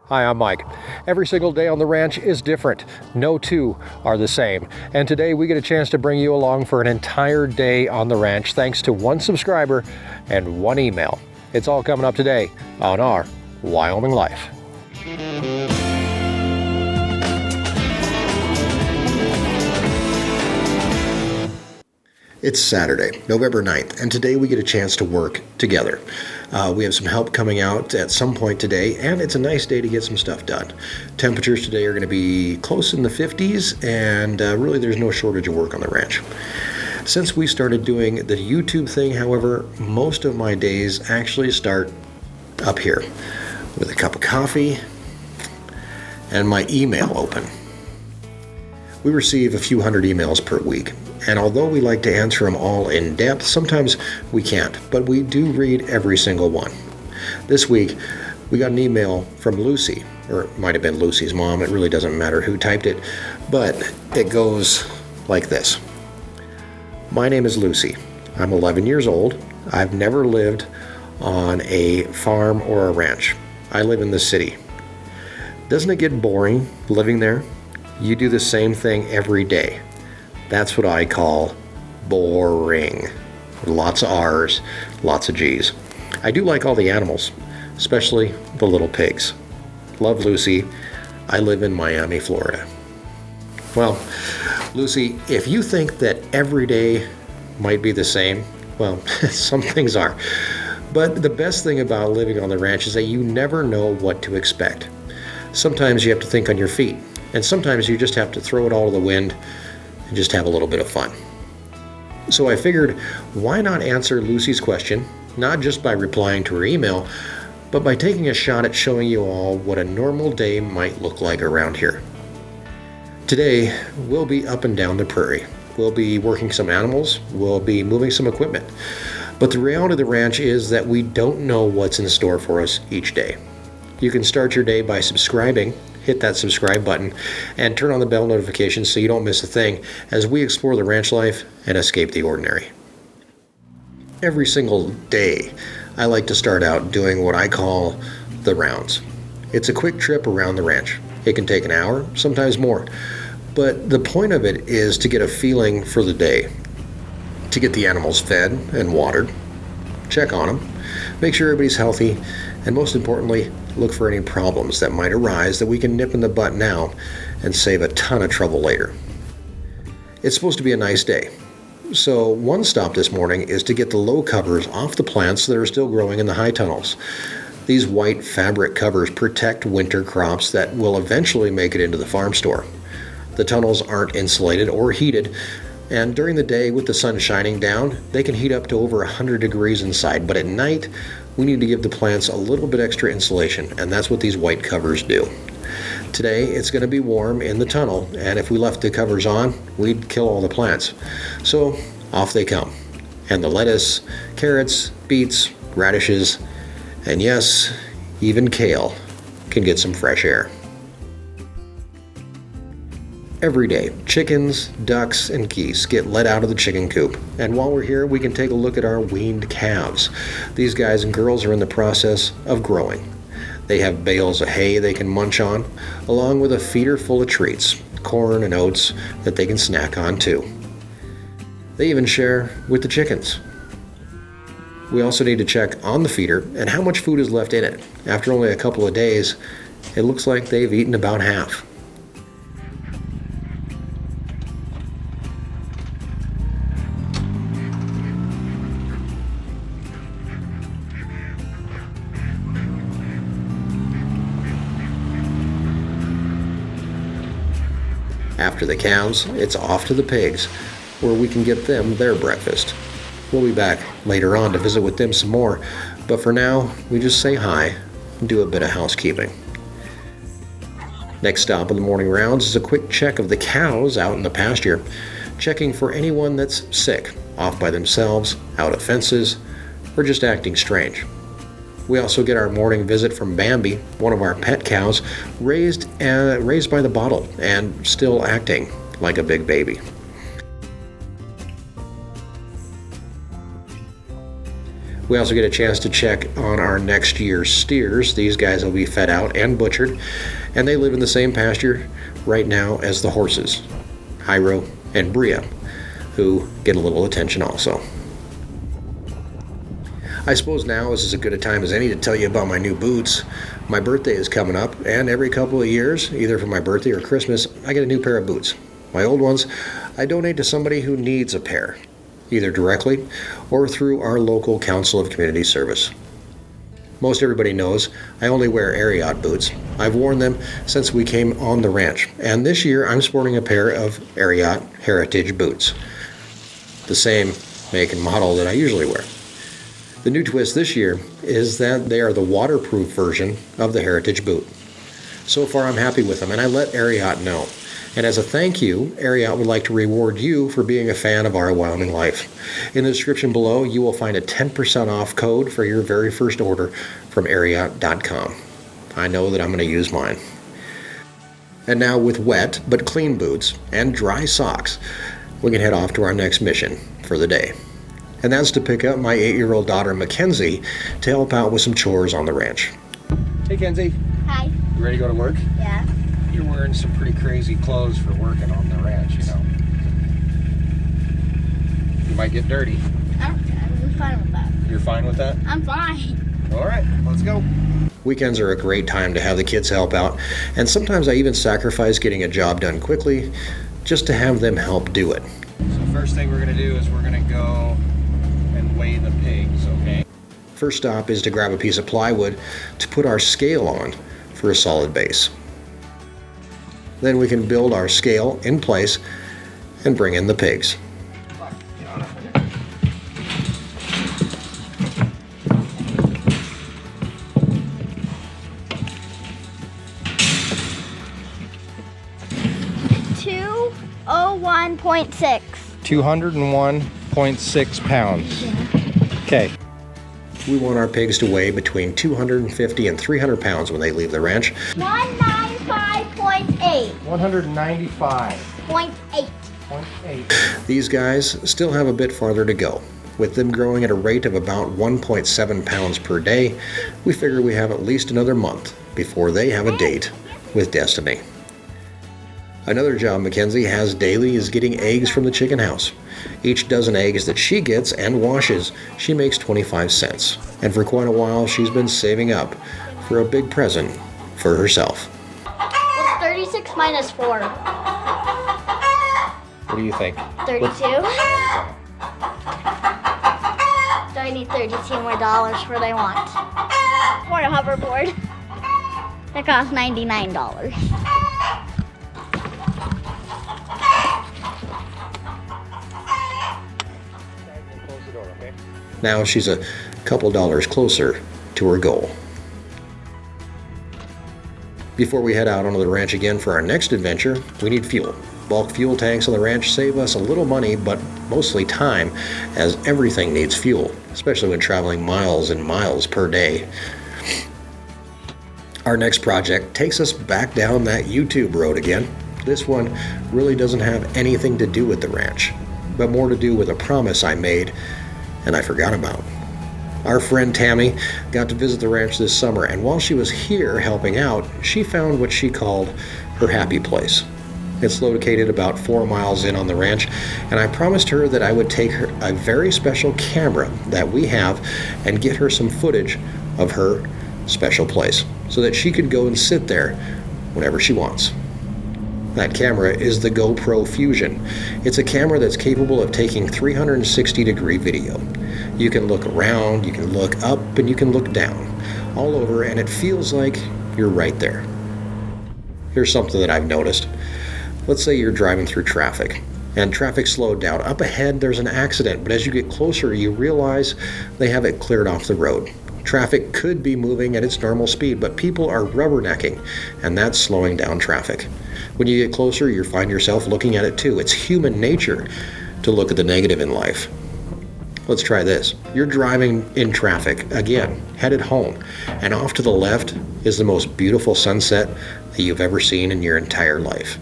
Hi, I'm Mike. Every single day on the ranch is different. No two are the same. And today we get a chance to bring you along for an entire day on the ranch thanks to one subscriber and one email. It's all coming up today on our Wyoming Life. It's Saturday, November 9th, and today we get a chance to work together. We have some help coming out at some point today, and it's a nice day to get some stuff done. Temperatures today are going to be close in the 50s, and really there's no shortage of work on the ranch. Since we started doing the YouTube thing, however, most of my days actually start up here with a cup of coffee and my email open. We receive a few hundred emails per week, and although we like to answer them all in depth, sometimes we can't, but we do read every single one. This week, we got an email from Lucy, or it might have been Lucy's mom, it really doesn't matter who typed it, but it goes like this. My name is Lucy. I'm 11 years old. I've never lived on a farm or a ranch. I live in the city. Doesn't it get boring living there? You do the same thing every day. That's what I call boring. Lots of R's, lots of G's. I do like all the animals, especially the little pigs. Love Lucy. I live in Miami, Florida. Well, Lucy, if you think that every day might be the same, well, some things are. But the best thing about living on the ranch is that you never know what to expect. Sometimes you have to think on your feet, and sometimes you just have to throw it all to the wind and just have a little bit of fun. So I figured, why not answer Lucy's question, not just by replying to her email, but by taking a shot at showing you all what a normal day might look like around here. Today, we'll be up and down the prairie. We'll be working some animals, we'll be moving some equipment. But the reality of the ranch is that we don't know what's in store for us each day. You can start your day by subscribing. Hit that subscribe button and turn on the bell notifications so you don't miss a thing as we explore the ranch life and escape the ordinary. Every single day, I like to start out doing what I call the rounds. It's a quick trip around the ranch. It can take an hour, sometimes more. But the point of it is to get a feeling for the day, to get the animals fed and watered, check on them, make sure everybody's healthy, and most importantly, look for any problems that might arise that we can nip in the bud now and save a ton of trouble later. It's supposed to be a nice day. So one stop this morning is to get the low covers off the plants that are still growing in the high tunnels. These white fabric covers protect winter crops that will eventually make it into the farm store. The tunnels aren't insulated or heated, and during the day with the sun shining down, they can heat up to over 100 degrees inside, but at night, we need to give the plants a little bit extra insulation, and that's what these white covers do. Today, it's going to be warm in the tunnel, and if we left the covers on, we'd kill all the plants. So, off they come. And the lettuce, carrots, beets, radishes, and yes, even kale can get some fresh air. Every day, chickens, ducks, and geese get let out of the chicken coop. And while we're here, we can take a look at our weaned calves. These guys and girls are in the process of growing. They have bales of hay they can munch on, along with a feeder full of treats, corn and oats that they can snack on too. They even share with the chickens. We also need to check on the feeder and how much food is left in it. After only a couple of days, it looks like they've eaten about half. After the cows, it's off to the pigs, where we can get them their breakfast. We'll be back later on to visit with them some more, but for now, we just say hi and do a bit of housekeeping. Next stop in the morning rounds is a quick check of the cows out in the pasture, checking for anyone that's sick, off by themselves, out of fences, or just acting strange. We also get our morning visit from Bambi, one of our pet cows, raised by the bottle and still acting like a big baby. We also get a chance to check on our next year's steers. These guys will be fed out and butchered, and they live in the same pasture right now as the horses, Hyro and Bria, who get a little attention also. I suppose now is as good a time as any to tell you about my new boots. My birthday is coming up, and every couple of years, either for my birthday or Christmas, I get a new pair of boots. My old ones, I donate to somebody who needs a pair, either directly or through our local Council of Community Service. Most everybody knows I only wear Ariat boots. I've worn them since we came on the ranch, and this year I'm sporting a pair of Ariat Heritage boots, the same make and model that I usually wear. The new twist this year is that they are the waterproof version of the Heritage boot. So far I'm happy with them, and I let Ariat know. And as a thank you, Ariat would like to reward you for being a fan of our Wyoming Life. In the description below, you will find a 10% off code for your very first order from Ariat.com. I know that I'm going to use mine. And now with wet but clean boots and dry socks, we can head off to our next mission for the day. And that's to pick up my 8-year-old daughter, Mackenzie, to help out with some chores on the ranch. Hey, Kenzie. Hi. You ready to go to work? Yeah. You're wearing some pretty crazy clothes for working on the ranch, you know. You might get dirty. I'm fine with that. You're fine with that? I'm fine. All right, let's go. Weekends are a great time to have the kids help out, and sometimes I even sacrifice getting a job done quickly just to have them help do it. So first thing we're going to do is we're going to go and weigh the pigs, okay? First stop is to grab a piece of plywood to put our scale on for a solid base. Then we can build our scale in place and bring in the pigs. $201.6. 201.6 pounds. Okay. We want our pigs to weigh between 250 and 300 pounds when they leave the ranch. 195.8. 195.8. These guys still have a bit farther to go. With them growing at a rate of about 1.7 pounds per day, we figure we have at least another month before they have a date with Destiny. Another job Mackenzie has daily is getting eggs from the chicken house. Each dozen eggs that she gets and washes, she makes 25 cents. And for quite a while, she's been saving up for a big present for herself. What's 36 minus 4? What do you think? 32? Do I need 32 more dollars for what I want? For a hoverboard. That costs $99. Now she's a couple dollars closer to her goal. Before we head out onto the ranch again for our next adventure, we need fuel. Bulk fuel tanks on the ranch save us a little money, but mostly time, as everything needs fuel, especially when traveling miles and miles per day. Our next project takes us back down that YouTube road again. This one really doesn't have anything to do with the ranch, but more to do with a promise I made and I forgot about. Our friend Tammy got to visit the ranch this summer, and while she was here helping out, she found what she called her happy place. It's located about 4 miles in on the ranch, and I promised her that I would take her a very special camera that we have and get her some footage of her special place so that she could go and sit there whenever she wants. That camera is the GoPro Fusion. It's a camera that's capable of taking 360-degree video. You can look around, you can look up, and you can look down, all over, and it feels like you're right there. Here's something that I've noticed. Let's say you're driving through traffic, and traffic slowed down. Up ahead, there's an accident, but as you get closer, you realize they have it cleared off the road. Traffic could be moving at its normal speed, but people are rubbernecking, and that's slowing down traffic. When you get closer, you find yourself looking at it too. It's human nature to look at the negative in life. Let's try this. You're driving in traffic, again, headed home, and off to the left is the most beautiful sunset that you've ever seen in your entire life.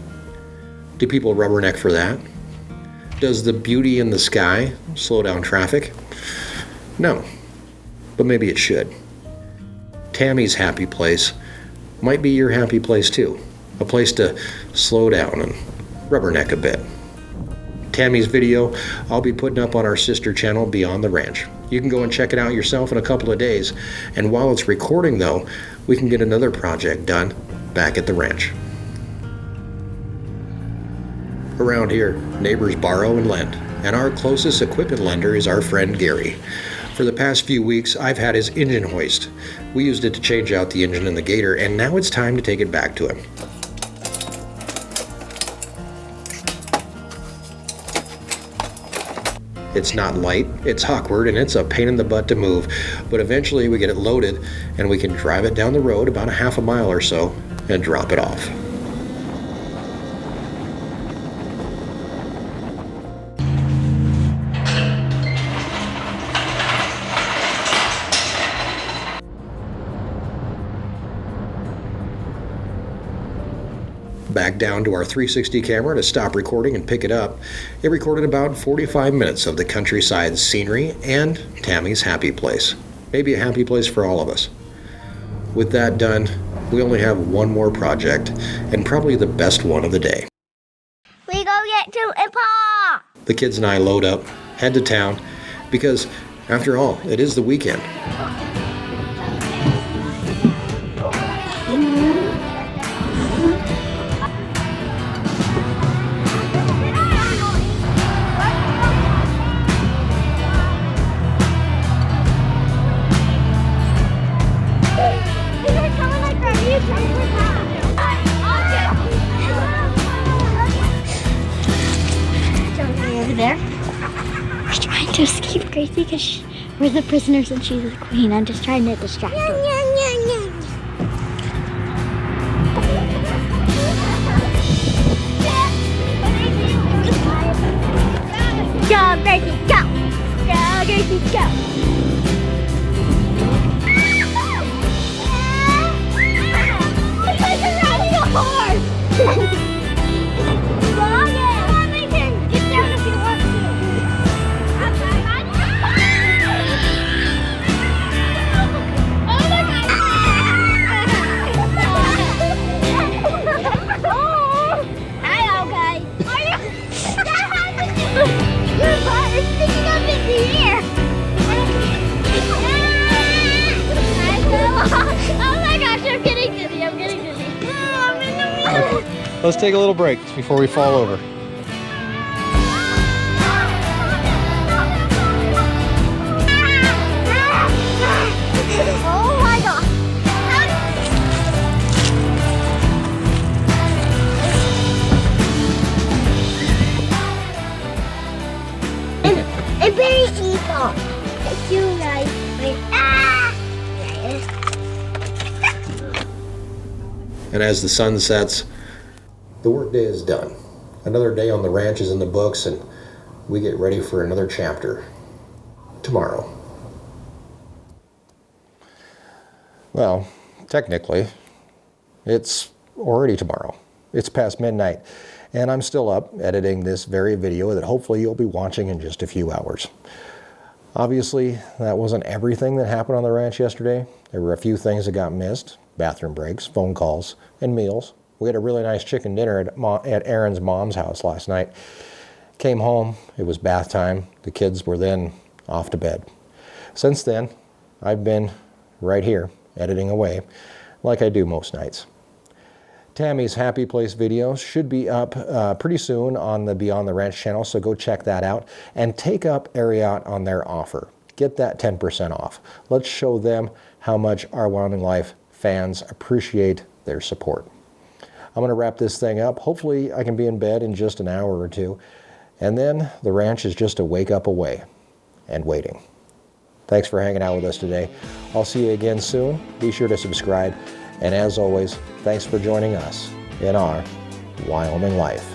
Do people rubberneck for that? Does the beauty in the sky slow down traffic? No. but maybe it should. Tammy's happy place might be your happy place too. A place to slow down and rubberneck a bit. Tammy's video I'll be putting up on our sister channel, Beyond the Ranch. You can go and check it out yourself in a couple of days. And while it's recording though, we can get another project done back at the ranch. Around here, neighbors borrow and lend, and our closest equipment lender is our friend Gary. For the past few weeks, I've had his engine hoist. We used it to change out the engine in the Gator, and now it's time to take it back to him. It's not light, it's awkward, and it's a pain in the butt to move, but eventually we get it loaded and we can drive it down the road about a half a mile or so and drop it off. Back down to our 360 camera to stop recording and pick it up. It recorded about 45 minutes of the countryside scenery and Tammy's happy place. Maybe a happy place for all of us. With that done, we only have one more project, and probably the best one of the day. We go get to Ipa! The kids and I load up, head to town, because after all, it is the weekend. There. We're trying to escape Gracie because we're the prisoners and she's the queen. I'm just trying to distract her. Go, Gracie, go! Go, Gracie, go! Because you're riding a horse! Let's take a little break before we fall over. Oh my God. It's very evil. It's too nice. And as the sun sets, the workday is done. Another day on the ranch is in the books, and we get ready for another chapter tomorrow. Well, technically, it's already tomorrow. It's past midnight, and I'm still up editing this very video that hopefully you'll be watching in just a few hours. Obviously, that wasn't everything that happened on the ranch yesterday. There were a few things that got missed: bathroom breaks, phone calls, and meals. We had a really nice chicken dinner at Erin's mom's house last night. Came home, it was bath time. The kids were then off to bed. Since then, I've been right here, editing away, like I do most nights. Tammy's Happy Place videos should be up pretty soon on the Beyond the Ranch channel, so go check that out. And take up Ariat on their offer. Get that 10% off. Let's show them how much our Wyoming Life fans appreciate their support. I'm going to wrap this thing up. Hopefully I can be in bed in just an hour or two. And then the ranch is just a wake up away and waiting. Thanks for hanging out with us today. I'll see you again soon. Be sure to subscribe. And as always, thanks for joining us in our Wyoming Life.